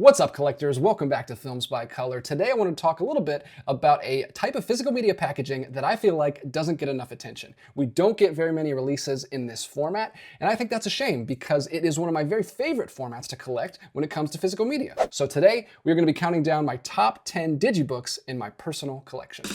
What's up, collectors? Welcome back to Films by Color. Today I want to talk a little bit about a type of physical media packaging that I feel like doesn't get enough attention. We don't get very many releases in this format, and I think that's a shame because it is one of my very favorite formats to collect when it comes to physical media. So today we're going to be counting down my top 10 DigiBooks in my personal collection.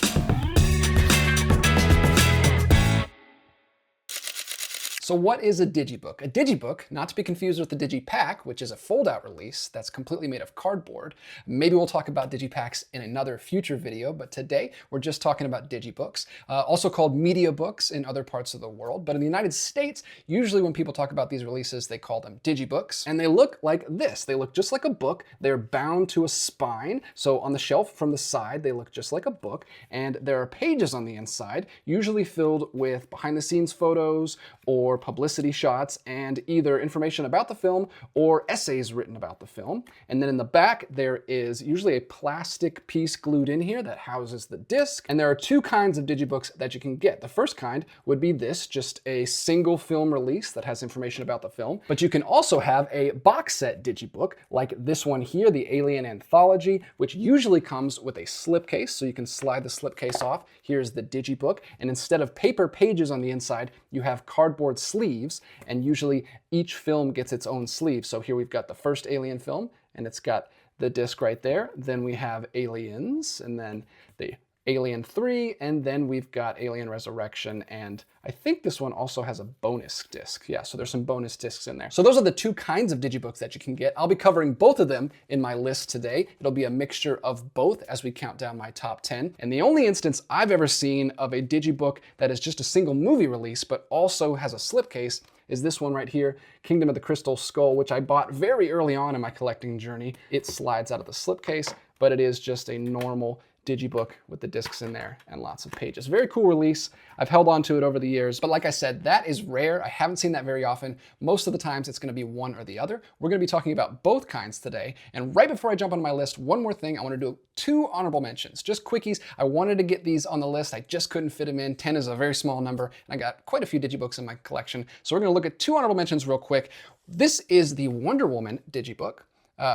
So what is a DigiBook? A DigiBook, not to be confused with the Digipack, which is a fold-out release that's completely made of cardboard. Maybe we'll talk about Digipacks in another future video, but today we're just talking about DigiBooks, also called media books in other parts of the world. But in the United States, usually when people talk about these releases, they call them DigiBooks, and they look like this. They look just like a book. They're bound to a spine. So on the shelf from the side, they look just like a book, and there are pages on the inside, usually filled with behind-the-scenes photos or publicity shots and either information about the film or essays written about the film. And then in the back, there is usually a plastic piece glued in here that houses the disc. And there are two kinds of DigiBooks that you can get. The first kind would be this, just a single film release that has information about the film. But you can also have a box set DigiBook like this one here, the Alien Anthology, which usually comes with a slipcase, so you can slide the slipcase off. Here's the DigiBook, and instead of paper pages on the inside, you have cardboard sleeves, and usually each film gets its own sleeve. So here we've got the first Alien film, and it's got the disc right there. Then we have Aliens, and then the Alien 3, and then we've got Alien Resurrection, and I think this one also has a bonus disc. Yeah, so there's some bonus discs in there. So those are the two kinds of DigiBooks that you can get. I'll be covering both of them in my list today. It'll be a mixture of both as we count down my top 10. And the only instance I've ever seen of a DigiBook that is just a single movie release, but also has a slipcase, is this one right here, Kingdom of the Crystal Skull, which I bought very early on in my collecting journey. It slides out of the slipcase, but it is just a normal DigiBook with the discs in there and lots of pages. Very cool release. I've held on to it over the years, but like I said, that is rare. I haven't seen that very often. Most of the times it's going to be one or the other. We're going to be talking about both kinds today. And right before I jump on my list, one more thing. I want to do two honorable mentions, just quickies. I wanted to get these on the list. I just couldn't fit them in. 10 is a very small number, and I got quite a few DigiBooks in my collection. So we're going to look at two honorable mentions real quick. This is the Wonder Woman DigiBook.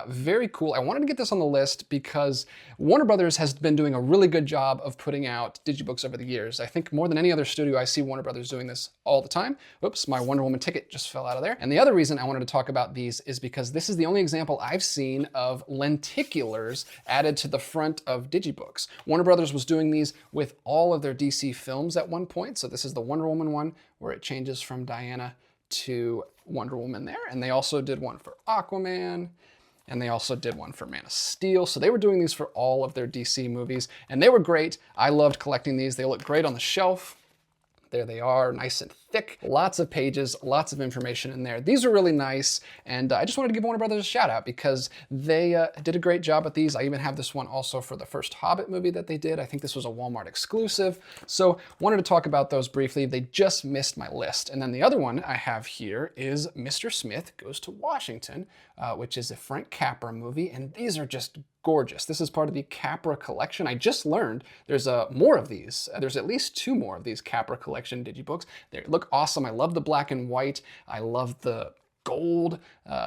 Very cool. I wanted to get this on the list because Warner Brothers has been doing a really good job of putting out DigiBooks over the years. I think more than any other studio, I see Warner Brothers doing this all the time. Oops, my Wonder Woman ticket just fell out of there. And the other reason I wanted to talk about these is because this is the only example I've seen of lenticulars added to the front of DigiBooks. Warner Brothers was doing these with all of their DC films at one point. So this is the Wonder Woman one where it changes from Diana to Wonder Woman there. And they also did one for Aquaman. And they also did one for Man of Steel. So they were doing these for all of their DC movies, and they were great. I loved collecting these. They look great on the shelf. There they are, nice and thick. Lots of pages, lots of information in there. These are really nice, and I just wanted to give Warner Brothers a shout out because they did a great job at these. I even have this one also for the first Hobbit movie that they did. I think this was a Walmart exclusive. So wanted to talk about those briefly. They just missed my list. And then the other one I have here is Mr. Smith Goes to Washington, which is a Frank Capra movie, and these are just gorgeous. This is part of the Capra collection. I just learned there's more of these. There's at least two more of these Capra collection DigiBooks. They look awesome. I love the black and white. I love the gold,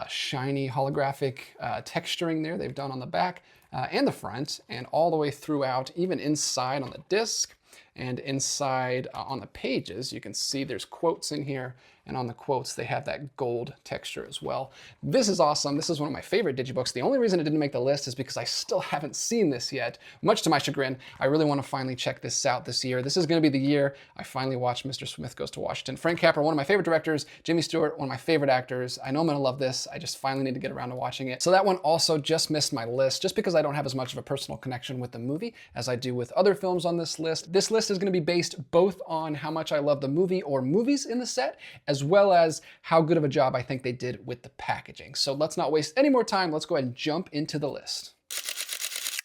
shiny holographic texturing there they've done on the back and the front, and all the way throughout, even inside on the disc and inside on the pages. You can see there's quotes in here, and on the quotes they have that gold texture as well. This is awesome. This is one of my favorite DigiBooks. The only reason it didn't make the list is because I still haven't seen this yet, much to my chagrin. I really want to finally check this out this year. This is going to be the year I finally watch Mr. Smith Goes to Washington. Frank Capra, one of my favorite directors. Jimmy Stewart, one of my favorite actors. I know I'm going to love this. I just finally need to get around to watching it. So that one also just missed my list, just because I don't have as much of a personal connection with the movie as I do with other films on this list. This list is going to be based both on how much I love the movie or movies in the set, as well as how good of a job I think they did with the packaging. So let's not waste any more time. Let's go ahead and jump into the list.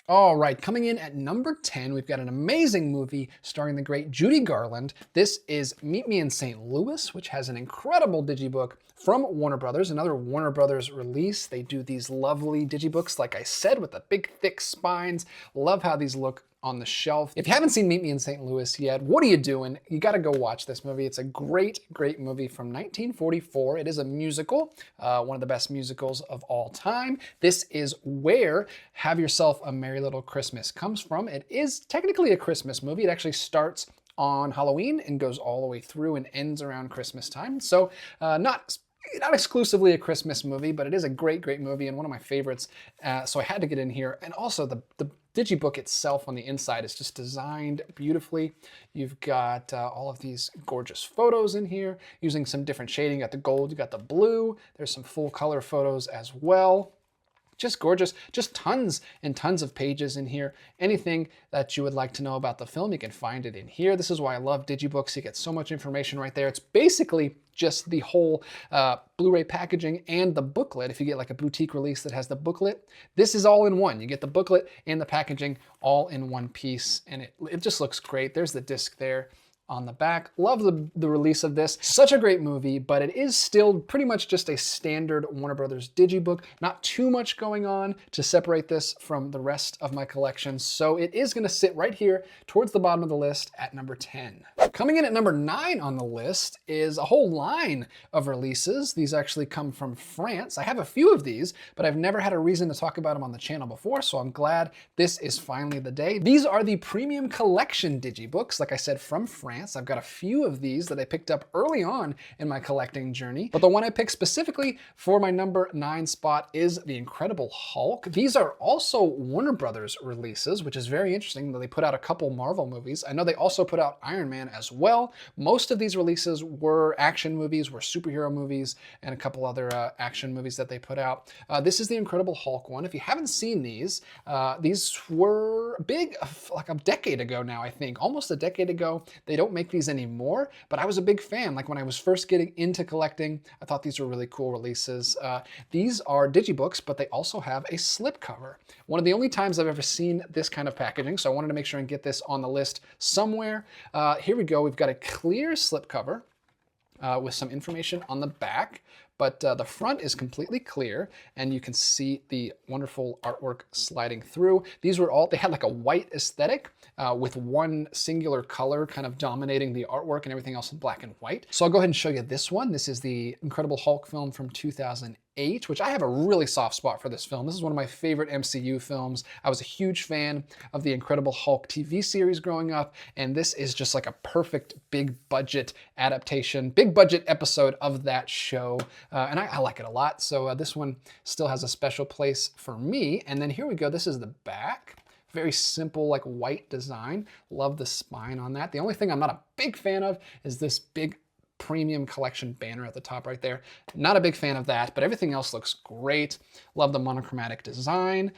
All right, coming in at number 10, we've got an amazing movie starring the great Judy Garland. This is Meet Me in St. Louis, which has an incredible DigiBook from Warner Brothers, another Warner Brothers release. They do these lovely DigiBooks, like I said, with the big, thick spines. Love how these look on the shelf. If you haven't seen Meet Me in St. Louis yet, what are you doing? You got to go watch this movie. It's a great, great movie from 1944. It is a musical, one of the best musicals of all time. This is where Have Yourself a Merry Little Christmas comes from. It is technically a Christmas movie. It actually starts on Halloween and goes all the way through and ends around Christmas time. So not exclusively a Christmas movie, but it is a great, great movie and one of my favorites. So I had to get in here. And also the DigiBook itself on the inside is just designed beautifully. You've got all of these gorgeous photos in here using some different shading. You got the gold, you got the blue. There's some full color photos as well. Just gorgeous, just tons and tons of pages in here. Anything that you would like to know about the film, you can find it in here. This is why I love DigiBooks. You get so much information right there. It's basically just the whole Blu-ray packaging and the booklet. If you get like a boutique release that has the booklet, this is all in one. You get the booklet and the packaging all in one piece, and it just looks great. There's the disc there on the back. Love the release of this. Such a great movie, but it is still pretty much just a standard Warner Brothers DigiBook. Not too much going on to separate this from the rest of my collection. So it is gonna sit right here towards the bottom of the list at number 10. Coming in at number 9 on the list is a whole line of releases. These actually come from France. I have a few of these, but I've never had a reason to talk about them on the channel before, so I'm glad this is finally the day. These are the premium collection DigiBooks, like I said, from France. I've got a few of these that I picked up early on in my collecting journey, but the one I picked specifically for my number 9 spot is The Incredible Hulk. These are also Warner Brothers releases, which is very interesting that they put out a couple Marvel movies. I know they also put out Iron Man as well. Most of these releases were action movies, were superhero movies, and a couple other action movies that they put out. This is The Incredible Hulk one. If you haven't seen these were big like a decade ago now, I think. Almost a decade ago. They don't make these anymore, but I was a big fan. Like when I was first getting into collecting, I thought these were really cool releases. These are DigiBooks, but they also have a slipcover. One of the only times I've ever seen this kind of packaging, so I wanted to make sure and get this on the list somewhere. Here we go. We've got a clear slipcover with some information on the back, but the front is completely clear and you can see the wonderful artwork sliding through. These were all, they had like a white aesthetic with one singular color kind of dominating the artwork and everything else in black and white. So I'll go ahead and show you this one. This is the Incredible Hulk film from 2008, which I have a really soft spot for this film. This is one of my favorite MCU films. I was a huge fan of the Incredible Hulk TV series growing up, and this is just like a perfect big budget adaptation, big budget episode of that show. And I like it a lot. So this one still has a special place for me. And then here we go. This is the back. Very simple, like white design. Love the spine on that. The only thing I'm not a big fan of is this big premium collection banner at the top right there. Not a big fan of that, but everything else looks great. Love the monochromatic design.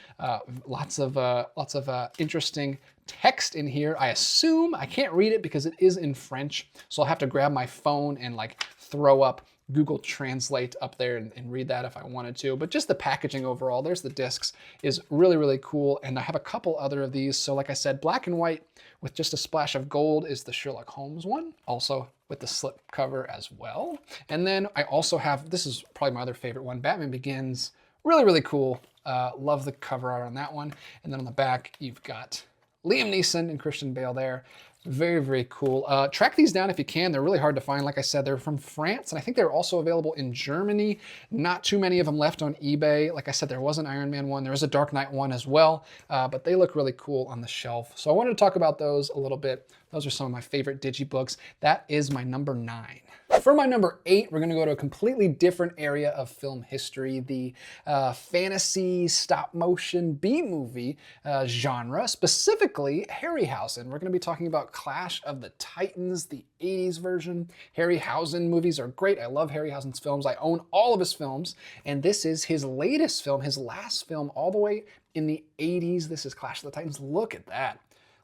Lots of interesting text in here. I assume, I can't read it because it is in French, so I'll have to grab my phone and like throw up Google Translate up there and read that if I wanted to. But just the packaging overall, there's the discs, is really, really cool. And I have a couple other of these. So like I said, black and white with just a splash of gold is the Sherlock Holmes one, also with the slip cover as well. And then I also have, this is probably my other favorite one, Batman Begins. Really, really cool. Love the cover art on that one. And then on the back, you've got Liam Neeson and Christian Bale there. Very, very cool. Track these down if you can. They're really hard to find. Like I said, they're from France, and I think they're also available in Germany. Not too many of them left on eBay. Like I said, there was an Iron Man one. There was a Dark Knight one as well, but they look really cool on the shelf. So I wanted to talk about those a little bit. Those are some of my favorite DigiBooks. That is my number 9. For my number 8, we're gonna go to a completely different area of film history, the fantasy stop motion B-movie genre, specifically Harryhausen. We're gonna be talking about Clash of the Titans, the 80s version. Harryhausen movies are great. I love Harryhausen's films. I own all of his films, and this is his latest film, his last film all the way in the 80s. This is Clash of the Titans. Look at that.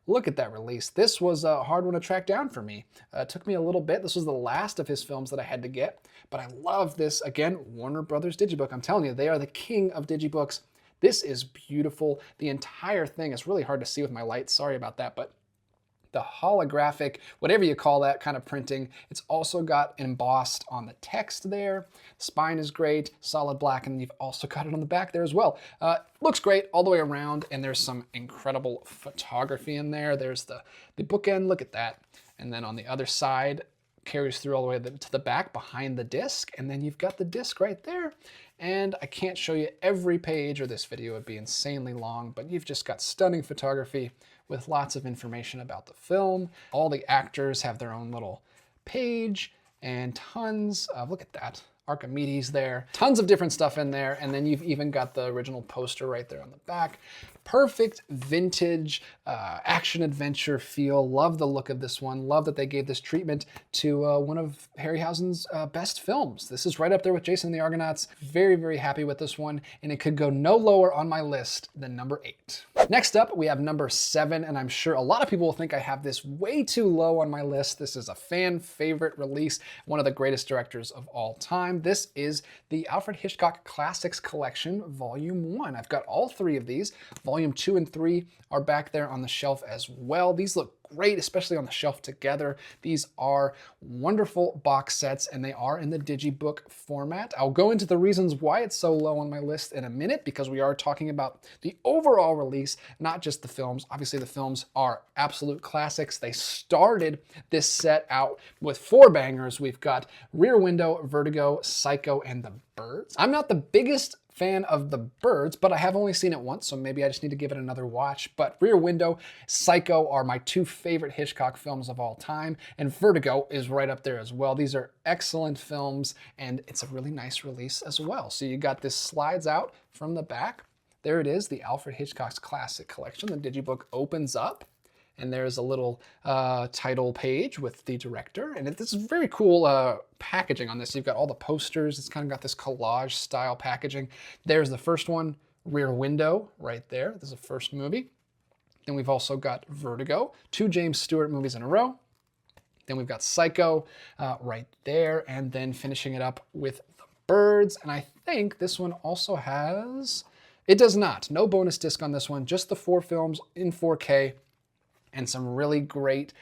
Look at that release. This was a hard one to track down for me. It took me a little bit. This was the last of his films that I had to get, but I love this. Again, Warner Brothers DigiBook. I'm telling you, they are the king of DigiBooks. This is beautiful. The entire thing is really hard to see with my lights. Sorry about that, but the holographic, whatever you call that kind of printing. It's also got embossed on the text there. Spine is great, solid black, and you've also got it on the back there as well. Looks great all the way around, and there's some incredible photography in there. There's the bookend, look at that. And then on the other side, carries through all the way to the back behind the disc, and then you've got the disc right there. And I can't show you every page, or this video would be insanely long, but you've just got stunning photography with lots of information about the film. All the actors have their own little page, and tons of, look at that, Archimedes there. Tons of different stuff in there, and then you've even got the original poster right there on the back. Perfect vintage action adventure feel. Love the look of this one. Love that they gave this treatment to one of Harryhausen's best films. This is right up there with Jason and the Argonauts. Very, very happy with this one, and it could go no lower on my list than number 8. Next up, we have number 7, and I'm sure a lot of people will think I have this way too low on my list. This is a fan favorite release, one of the greatest directors of all time. This is the Alfred Hitchcock Classics Collection, Volume 1. I've got all 3 of these. Volume 2 and 3 are back there on the shelf as well. These look great, especially on the shelf together. These are wonderful box sets, and they are in the DigiBook format. I'll go into the reasons why it's so low on my list in a minute, because we are talking about the overall release, not just the films. Obviously, the films are absolute classics. They started this set out with 4 bangers. We've got Rear Window, Vertigo, Psycho, and The Birds. I'm not the biggest fan of The Birds, but I have only seen it once, so maybe I just need to give it another watch. But Rear Window, Psycho are my 2 favorite Hitchcock films of all time, and Vertigo is right up there as well. These are excellent films, and it's a really nice release as well. So you got this slides out from the back. There it is, the Alfred Hitchcock's Classic Collection. The DigiBook opens up, and there's a little title page with the director. And this is very cool packaging on this. You've got all the posters. It's kind of got this collage style packaging. There's the first one, Rear Window, right there. This is the first movie. Then we've also got Vertigo, 2 James Stewart movies in a row. Then we've got Psycho right there. And then finishing it up with The Birds. And I think this one also has, it does not. No bonus disc on this one, just the 4 films in 4K. And some really great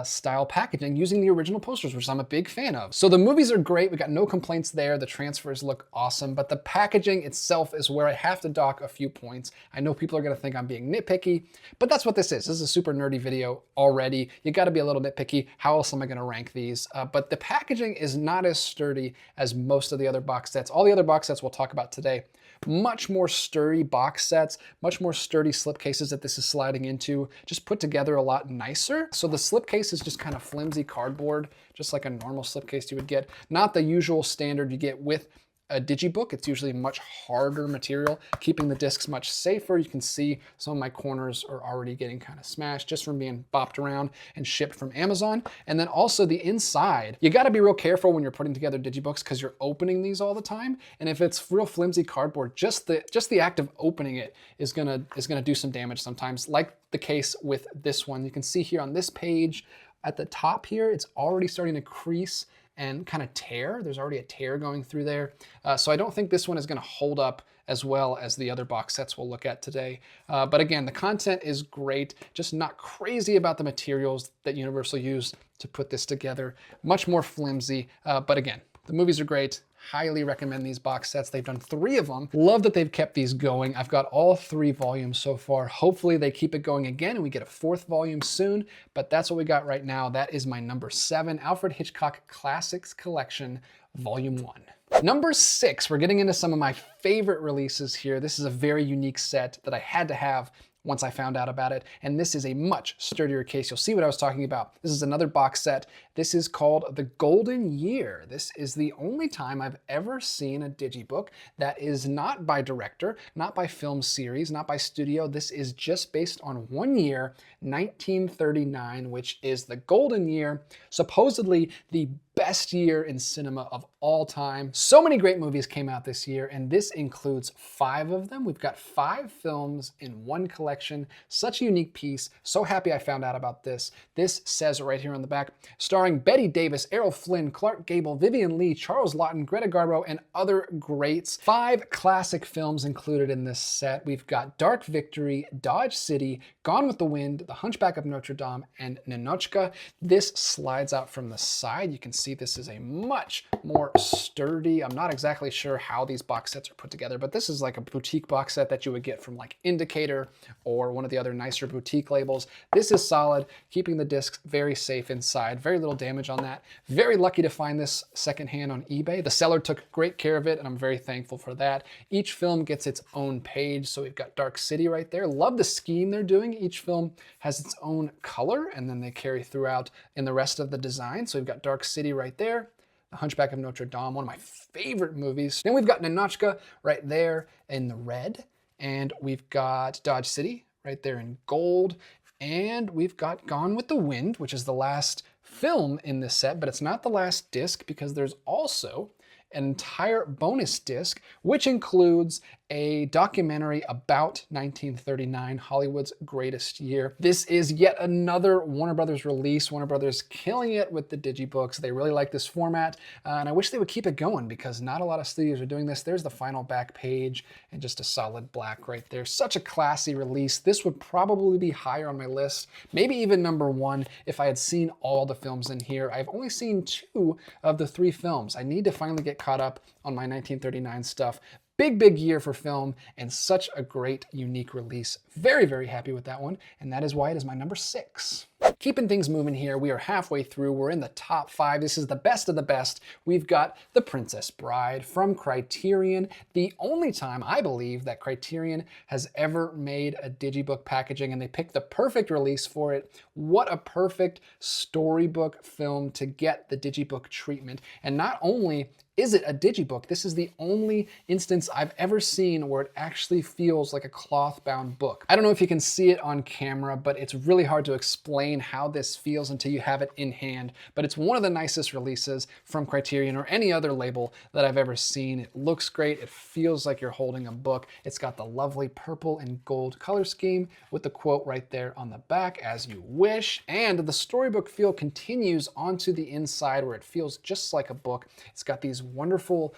style packaging using the original posters, which I'm a big fan of. So the movies are great. We got no complaints there. The transfers look awesome, but the packaging itself is where I have to dock a few points. I know people are gonna think I'm being nitpicky, but that's what this is. This is a super nerdy video already. You gotta be a little nitpicky. How else am I gonna rank these? But the packaging is not as sturdy as most of the other box sets. All the other box sets we'll talk about today, much more sturdy box sets, much more sturdy slipcases that this is sliding into, just put together a lot nicer. So the slipcase is just kind of flimsy cardboard, just like a normal slipcase you would get. Not the usual standard you get with a DigiBook. It's usually much harder material, keeping the discs much safer. You can see some of my corners are already getting kind of smashed just from being bopped around and shipped from Amazon. And then also the inside, you got to be real careful when you're putting together DigiBooks because you're opening these all the time. And if it's real flimsy cardboard, just the act of opening it is gonna do some damage sometimes, like the case with this one. You can see here on this page at the top here, it's already starting to crease and kind of tear. There's already a tear going through there. So I don't think this one is gonna hold up as well as the other box sets we'll look at today. But again, the content is great, just not crazy about the materials that Universal used to put this together. Much more flimsy, but again, the movies are great. Highly recommend these box sets. They've done 3 of them. Love that they've kept these going. I've got all 3 volumes so far. Hopefully they keep it going again and we get a 4th volume soon, but that's what we got right now. That is my number 7, Alfred Hitchcock Classics Collection, Volume 1. Number 6, we're getting into some of my favorite releases here. This is a very unique set that I had to have once I found out about it, and this is a much sturdier case. You'll see what I was talking about. This is another box set. This is called The Golden Year. This is the only time I've ever seen a DigiBook that is not by director, not by film series, not by studio. This is just based on one year, 1939, which is the golden year, supposedly the best year in cinema of all time. So many great movies came out this year, and this includes 5 of them. We've got 5 films in one collection. Such a unique piece. So happy I found out about this. This says right here on the back, starring Bette Davis, Errol Flynn, Clark Gable, Vivian Leigh, Charles Laughton, Greta Garbo, and other greats. 5 classic films included in this set. We've got Dark Victory, Dodge City, Gone with the Wind, The Hunchback of Notre Dame, and Ninotchka. This slides out from the side. You can see this is a much more sturdy. I'm not exactly sure how these box sets are put together, but this is like a boutique box set that you would get from like Indicator or one of the other nicer boutique labels. This is solid, keeping the discs very safe inside. Very little damage on that. Very lucky to find this secondhand on eBay. The seller took great care of it, and I'm very thankful for that. Each film gets its own page, so we've got Dark City right there. Love the scheme they're doing. Each film has its own color, and then they carry throughout in the rest of the design. So we've got Dark City right there. The Hunchback of Notre Dame, one of my favorite movies. Then we've got Ninotchka right there in the red. And we've got Dodge City right there in gold. And we've got Gone with the Wind, which is the last film in this set, but it's not the last disc because there's also an entire bonus disc, which includes a documentary about 1939, Hollywood's greatest year. This is yet another Warner Brothers release. Warner Brothers killing it with the DigiBooks. They really like this format, and I wish they would keep it going because not a lot of studios are doing this. There's the final back page and just a solid black right there. Such a classy release. This would probably be higher on my list, maybe even #1 if I had seen all the films in here. I've only seen 2 of the 3 films. I need to finally get caught up on my 1939 stuff. Big year for film and such a great, unique release. Very, very happy with that one, and that is why it is my #6. Keeping things moving here, we are halfway through. We're in the top 5. This is the best of the best. We've got The Princess Bride from Criterion. The only time I believe that Criterion has ever made a Digibook packaging, and they picked the perfect release for it. What a perfect storybook film to get the Digibook treatment. And not only is it a Digibook, this is the only instance I've ever seen where it actually feels like a cloth-bound book. I don't know if you can see it on camera, but it's really hard to explain how this feels until you have it in hand. But it's one of the nicest releases from Criterion or any other label that I've ever seen. It looks great. It feels like you're holding a book. It's got the lovely purple and gold color scheme with the quote right there on the back, as you wish. And the storybook feel continues onto the inside where it feels just like a book. It's got these wonderful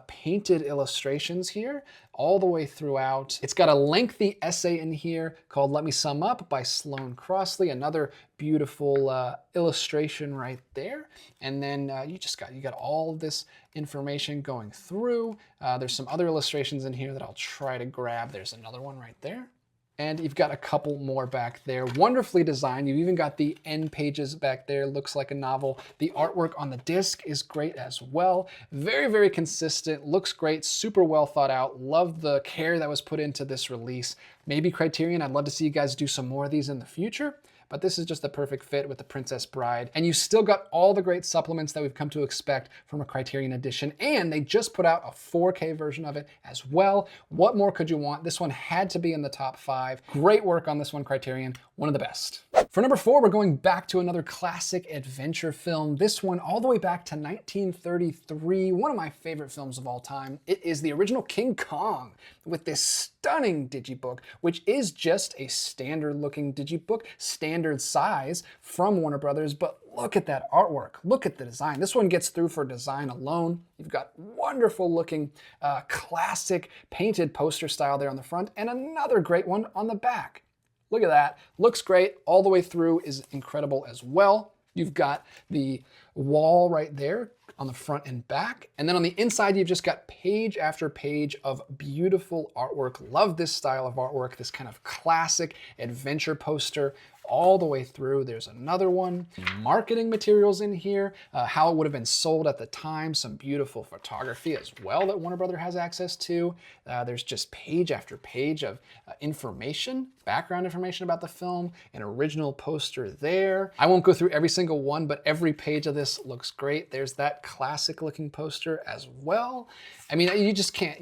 painted illustrations here all the way throughout. It's got a lengthy essay in here called Let Me Sum Up by Sloane Crossley, another beautiful illustration right there. And then you got all of this information going through. There's some other illustrations in here that I'll try to grab. There's another one right there. And you've got a couple more back there. Wonderfully designed. You've even got the end pages back there. Looks like a novel. The artwork on the disc is great as well. Very, very consistent. Looks great. Super well thought out. Love the care that was put into this release. Maybe Criterion, I'd love to see you guys do some more of these in the future. But this is just the perfect fit with The Princess Bride. And you still got all the great supplements that we've come to expect from a Criterion edition. And they just put out a 4K version of it as well. What more could you want? This one had to be in the top 5. Great work on this one, Criterion. One of the best. For #4, we're going back to another classic adventure film. This one all the way back to 1933, one of my favorite films of all time. It is the original King Kong with this stunning Digibook, which is just a standard looking Digibook, standard size from Warner Brothers, but look at that artwork. Look at the design. This one gets through for design alone. You've got wonderful looking classic painted poster style there on the front and another great one on the back. Look at that. Looks great. All the way through is incredible as well. You've got the wall right there on the front and back. And then on the inside, you've just got page after page of beautiful artwork. Love this style of artwork, this kind of classic adventure poster all the way through. There's another one. Marketing materials in here, how it would have been sold at the time, some beautiful photography as well that Warner Brothers has access to. There's just page after page of information, background information about the film, an original poster there. I won't go through every single one, but every page of this looks great. There's that classic looking poster as well. I mean, you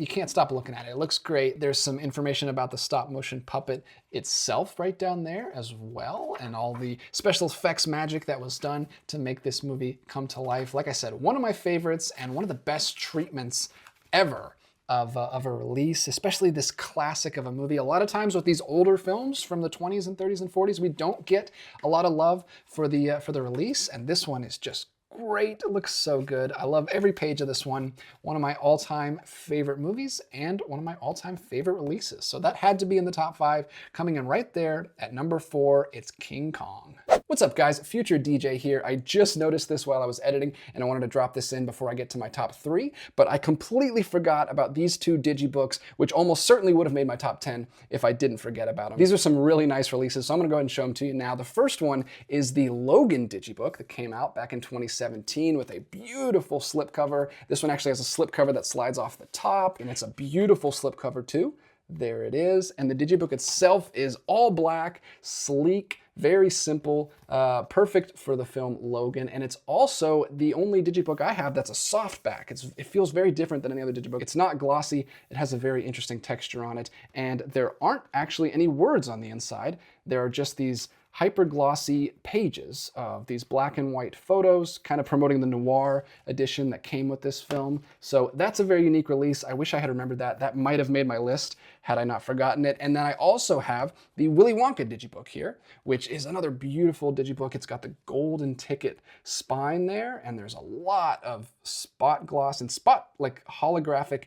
can't stop looking at it. It looks great. There's some information about the stop motion puppet itself right down there as well. well, and all the special effects magic that was done to make this movie come to life. Like I said, one of my favorites and one of the best treatments ever of a release, especially this classic of a movie. A lot of times with these older films from the 20s and 30s and 40s, we don't get a lot of love for the release, and this one is just great. It looks so good. I love every page of this one. One of my all-time favorite movies and one of my all-time favorite releases. So that had to be in the top 5. Coming in right there at number 4, it's King Kong. What's up, guys? Future DJ here. I just noticed this while I was editing, and I wanted to drop this in before I get to my top 3, but I completely forgot about these 2 DigiBooks, which almost certainly would have made my top 10 if I didn't forget about them. These are some really nice releases, so I'm gonna go ahead and show them to you now. The first one is the Logan DigiBook that came out back in 2017 with a beautiful slipcover. This one actually has a slipcover that slides off the top, and it's a beautiful slipcover too. There it is. And the DigiBook itself is all black, sleek, very simple, perfect for the film Logan. And it's also the only DigiBook I have that's a softback. It feels very different than any other DigiBook. It's not glossy. It has a very interesting texture on it. And there aren't actually any words on the inside. There are just these hyper glossy pages of these black and white photos, kind of promoting the noir edition that came with this film. So that's a very unique release. I wish I had remembered that. That might have made my list had I not forgotten it. And then I also have the Willy Wonka DigiBook here, which is another beautiful DigiBook. It's got the golden ticket spine there, and there's a lot of spot gloss and like holographic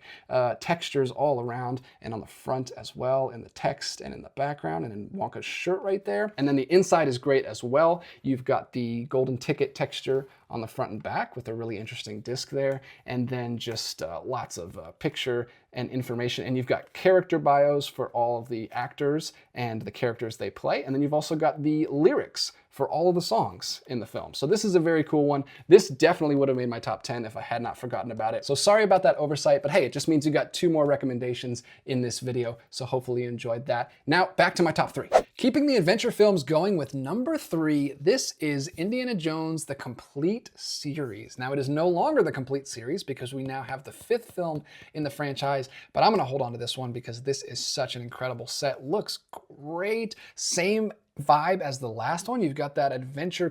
textures all around and on the front as well, in the text and in the background and in Wonka's shirt right there. And then the inside is great as well. You've got the golden ticket texture on the front and back with a really interesting disc there, and then just lots of picture and information. And you've got character bios for all of the actors and the characters they play. And then you've also got the lyrics for all of the songs in the film. So this is a very cool one. This definitely would have made my top 10 if I had not forgotten about it. So sorry about that oversight, but hey, it just means you got 2 more recommendations in this video. So hopefully you enjoyed that. Now back to my top 3. Keeping the adventure films going with number 3, this is Indiana Jones, the complete series. Now it is no longer the complete series because we now have the 5th film in the franchise, but I'm gonna hold on to this one because this is such an incredible set. Looks great. Same vibe as the last one. You've got that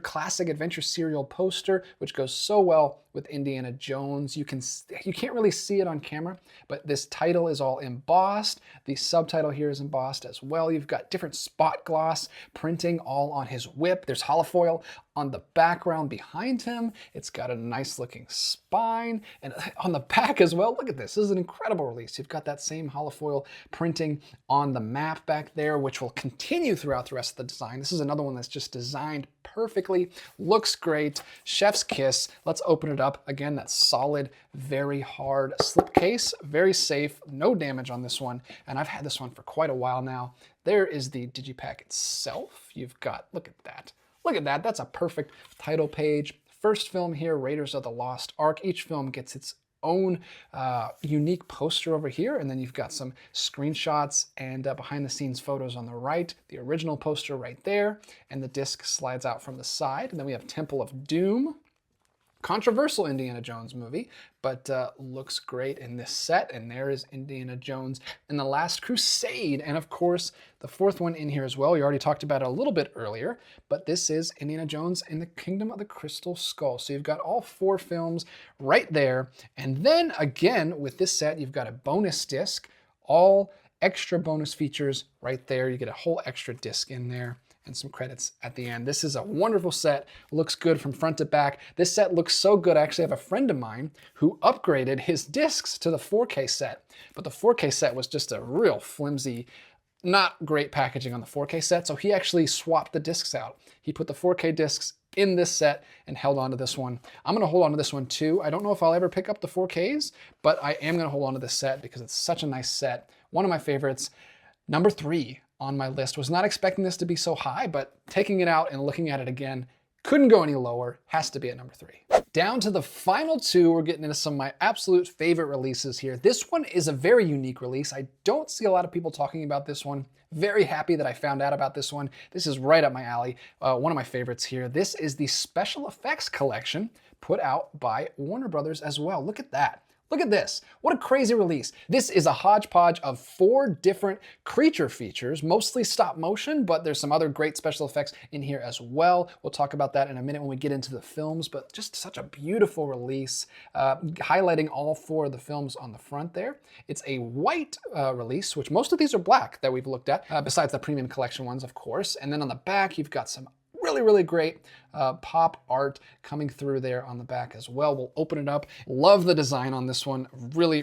classic adventure serial poster, which goes so well with Indiana Jones. You can't really see it on camera, but this title is all embossed. The subtitle here is embossed as well. You've got different spot gloss printing all on his whip. There's holofoil on the background behind him. It's got a nice looking spine, and on the back as well. Look at this. This is an incredible release. You've got that same holofoil printing on the map back there, which will continue throughout the rest of the design. This is another one that's just designed perfectly. Looks great. Chef's kiss. Let's open it up. Again, that solid, very hard slipcase. Very safe. No damage on this one. And I've had this one for quite a while now. There is the digipack itself. You've got, look at that. Look at that. That's a perfect title page. First film here, Raiders of the Lost Ark. Each film gets its own unique poster over here, and then you've got some screenshots and behind the scenes photos on the right, the original poster right there, and the disc slides out from the side. And then we have Temple of Doom. Controversial Indiana Jones movie, but looks great in this set. And there is Indiana Jones in The Last Crusade. And of course, the 4th one in here as well. We already talked about it a little bit earlier, but this is Indiana Jones in the Kingdom of the Crystal Skull. So you've got all 4 films right there. And then again, with this set, you've got a bonus disc, all extra bonus features right there. You get a whole extra disc in there and some credits at the end. This is a wonderful set. Looks good from front to back. This set looks so good. I actually have a friend of mine who upgraded his discs to the 4K set, but the 4K set was just a real flimsy, not great packaging on the 4K set, so he actually swapped the discs out. He put the 4K discs in this set and held on to this one. I'm gonna hold on to this one too. I don't know if I'll ever pick up the 4Ks, but I am gonna hold on to this set because it's such a nice set. One of my favorites. Number 3 on my list. Was not expecting this to be so high, but taking it out and looking at it again, couldn't go any lower. Has to be at number 3. Down to the final 2, we're getting into some of my absolute favorite releases here. This one is a very unique release. I don't see a lot of people talking about this one. Very happy that I found out about this one. This is right up my alley. One of my favorites here. This is the special effects collection put out by Warner Brothers as well. Look at that. Look at this. What a crazy release. This is a hodgepodge of 4 different creature features, mostly stop motion, but there's some other great special effects in here as well. We'll talk about that in a minute when we get into the films, but just such a beautiful release, highlighting all 4 of the films on the front there. It's a white release, which most of these are black that we've looked at, besides the premium collection ones, of course. And then on the back, you've got some really great pop art coming through there on the back as well. We'll open it up. Love the design on this one. Really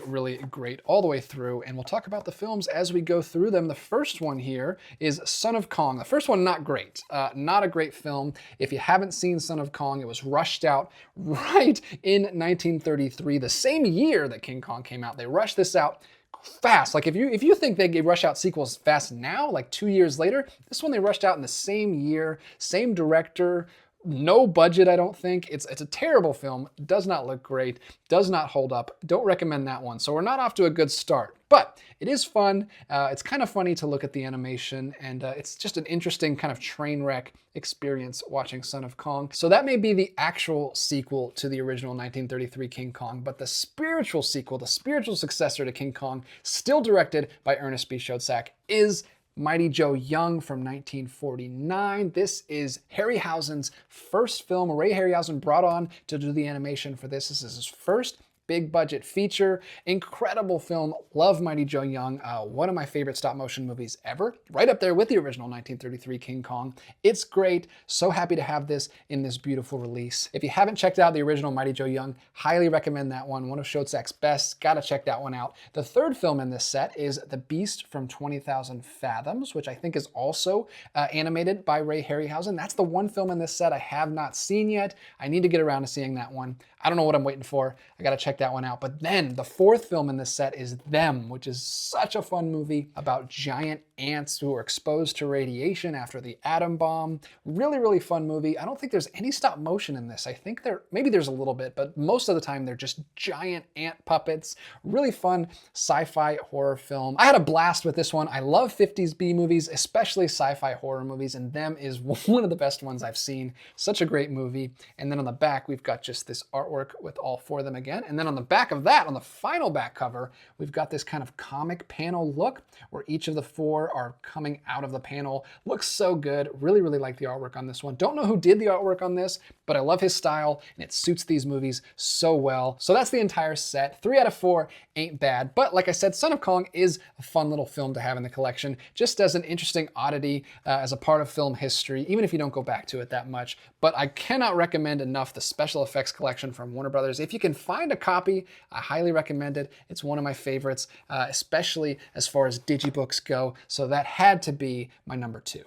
great all the way through. And we'll talk about the films as we go through them. The first one here is Son of Kong. The first one, not great. Not a great film. If you haven't seen Son of Kong, it was rushed out right in 1933, the same year that King Kong came out. They rushed this out fast. Like if you think they rush out sequels fast now, like 2 years later, this one they rushed out in the same year, same director, no budget, I don't think. It's a terrible film, does not look great, does not hold up. Don't recommend that one. So we're not off to a good start, but it is fun. It's kind of funny to look at the animation, and it's just an interesting kind of train wreck experience watching Son of Kong. So that may be the actual sequel to the original 1933 King Kong, but the spiritual sequel, the spiritual successor to King Kong, still directed by Ernest B. Schoedsack, is Mighty Joe Young from 1949. This is Harryhausen's first film. Ray Harryhausen brought on to do the animation for this. This is his first big budget feature. Incredible film. Love Mighty Joe Young. One of my favorite stop motion movies ever. Right up there with the original 1933 King Kong. It's great. So happy to have this in this beautiful release. If you haven't checked out the original Mighty Joe Young, highly recommend that one. One of Schoedsack's best. Gotta check that one out. The third film in this set is The Beast from 20,000 Fathoms, which I think is also animated by Ray Harryhausen. That's the one film in this set I have not seen yet. I need to get around to seeing that one. I don't know what I'm waiting for. I gotta check that one out. But then the fourth film in this set is Them, which is such a fun movie about giant ants who are exposed to radiation after the atom bomb. Really fun movie. I don't think there's any stop motion in this. I think maybe there's a little bit, but most of the time they're just giant ant puppets. Really fun sci-fi horror film. I had a blast with this one. I love 50s B movies, especially sci-fi horror movies, and Them is one of the best ones I've seen. Such a great movie. And then on the back, we've got just this artwork with all 4 of them again. And then on the back of that, on the final back cover, we've got this kind of comic panel look where each of the 4 are coming out of the panel. Looks so good. Really like the artwork on this one. Don't know who did the artwork on this, but I love his style and it suits these movies so well. So that's the entire set. 3 out of 4 ain't bad. But like I said, Son of Kong is a fun little film to have in the collection, just as an interesting oddity as a part of film history, even if you don't go back to it that much. But I cannot recommend enough the special effects collection from Warner Brothers. If you can find a copy, I highly recommend it. It's one of my favorites, especially as far as DigiBooks go. So that had to be my number 2.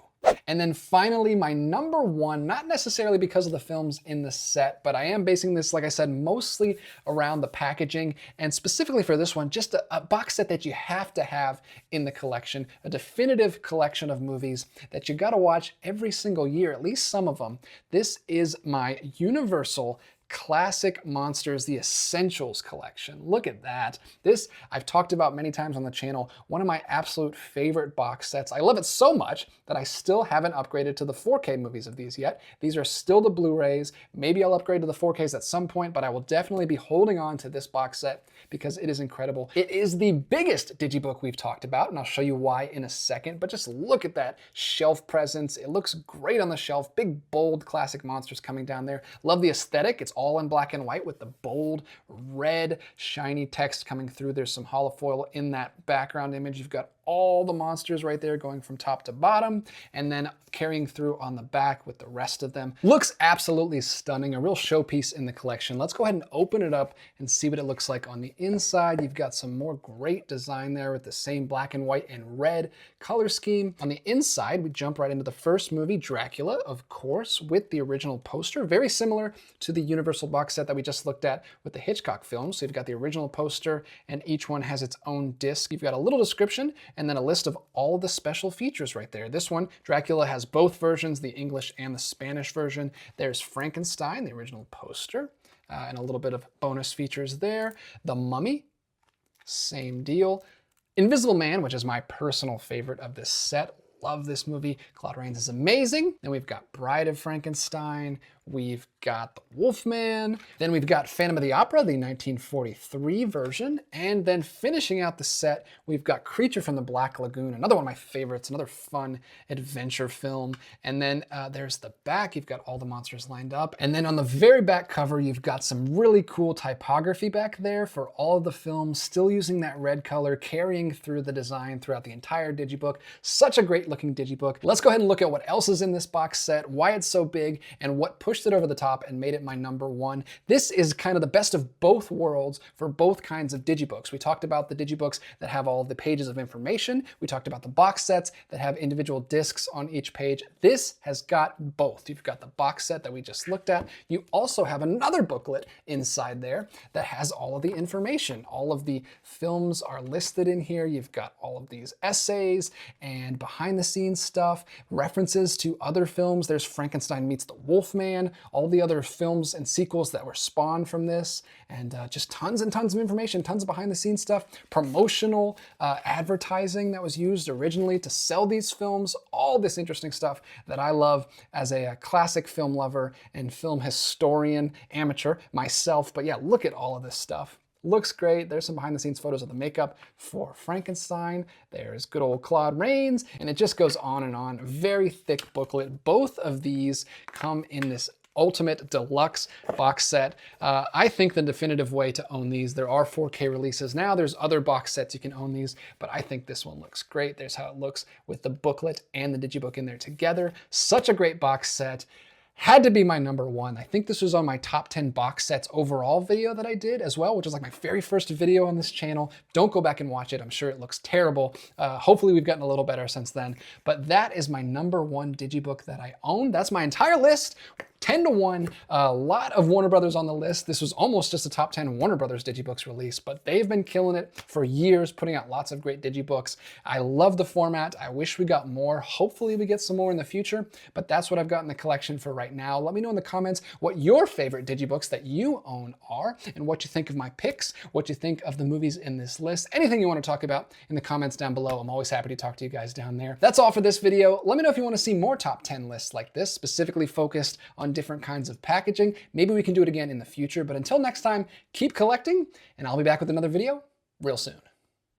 And then finally, my number 1, not necessarily because of the films in the set, but I am basing this, like I said, mostly around the packaging, and specifically for this one, just a box set that you have to have in the collection, a definitive collection of movies that you gotta watch every single year, at least some of them. This is my Universal Classic Monsters, the Essentials collection. Look at that. This I've talked about many times on the channel. One of my absolute favorite box sets. I love it so much that I still haven't upgraded to the 4K movies of these yet. These are still the Blu-rays. Maybe I'll upgrade to the 4Ks at some point, but I will definitely be holding on to this box set because it is incredible. It is the biggest DigiBook we've talked about, and I'll show you why in a second, but just look at that shelf presence. It looks great on the shelf. Big, bold, classic monsters coming down there. Love the aesthetic. It's all in black and white with the bold, red, shiny text coming through. There's some holofoil in that background image. You've got all the monsters right there going from top to bottom and then carrying through on the back with the rest of them. Looks absolutely stunning, a real showpiece in the collection. Let's go ahead and open it up and see what it looks like on the inside. You've got some more great design there with the same black and white and red color scheme. On the inside, we jump right into the first movie, Dracula, of course, with the original poster, very similar to the Universal box set that we just looked at with the Hitchcock films. So you've got the original poster and each one has its own disc. You've got a little description and then a list of all of the special features right there. This one, Dracula, has both versions, the English and the Spanish version. There's Frankenstein, the original poster, and a little bit of bonus features there. The Mummy, same deal. Invisible Man, which is my personal favorite of this set. Love this movie. Claude Rains is amazing. Then we've got Bride of Frankenstein. we've got The Wolfman, then we've got Phantom of the Opera, the 1943 version, and then finishing out the set, we've got Creature from the Black Lagoon, another one of my favorites, another fun adventure film. And then there's the back, you've got all the monsters lined up. And then on the very back cover, you've got some really cool typography back there for all of the films, still using that red color, carrying through the design throughout the entire DigiBook. Such a great looking DigiBook. Let's go ahead and look at what else is in this box set, why it's so big, and what pushed it over the top and made it my #1. This is kind of the best of both worlds for both kinds of DigiBooks. We talked about the DigiBooks that have all the pages of information. We talked about the box sets that have individual discs on each page. This has got both. You've got the box set that we just looked at. You also have another booklet inside there that has all of the information. All of the films are listed in here. You've got all of these essays and behind the scenes stuff, references to other films. There's Frankenstein Meets the Wolfman, all the other films and sequels that were spawned from this, and just tons and tons of information, tons of behind the scenes stuff, promotional advertising that was used originally to sell these films, all this interesting stuff that I love as a classic film lover and film historian, amateur myself. But yeah, look at all of this stuff. Looks great. There's some behind the scenes photos of the makeup for Frankenstein. There's good old Claude Rains, and it just goes on and on. Very thick booklet. Both of these come in this Ultimate Deluxe box set. I think the definitive way to own these. There are 4K releases now. There's other box sets you can own these, but I think this one looks great. There's how it looks with the booklet and the DigiBook in there together. Such a great box set. Had to be my #1. I think this was on my top 10 box sets overall video that I did as well, which is like my very first video on this channel. Don't go back and watch it. I'm sure it looks terrible. Hopefully we've gotten a little better since then. But that is my #1 DigiBook that I own. That's my entire list. 10-1, a lot of Warner Brothers on the list. This was almost just a top 10 Warner Brothers DigiBooks release, but they've been killing it for years, putting out lots of great DigiBooks. I love the format. I wish we got more. Hopefully we get some more in the future, but that's what I've got in the collection for right now. Let me know in the comments what your favorite DigiBooks that you own are, and what you think of my picks, what you think of the movies in this list, anything you want to talk about in the comments down below. I'm always happy to talk to you guys down there. That's all for this video. Let me know if you want to see more top 10 lists like this, specifically focused on different kinds of packaging. Maybe we can do it again in the future, but until next time, keep collecting, and I'll be back with another video real soon.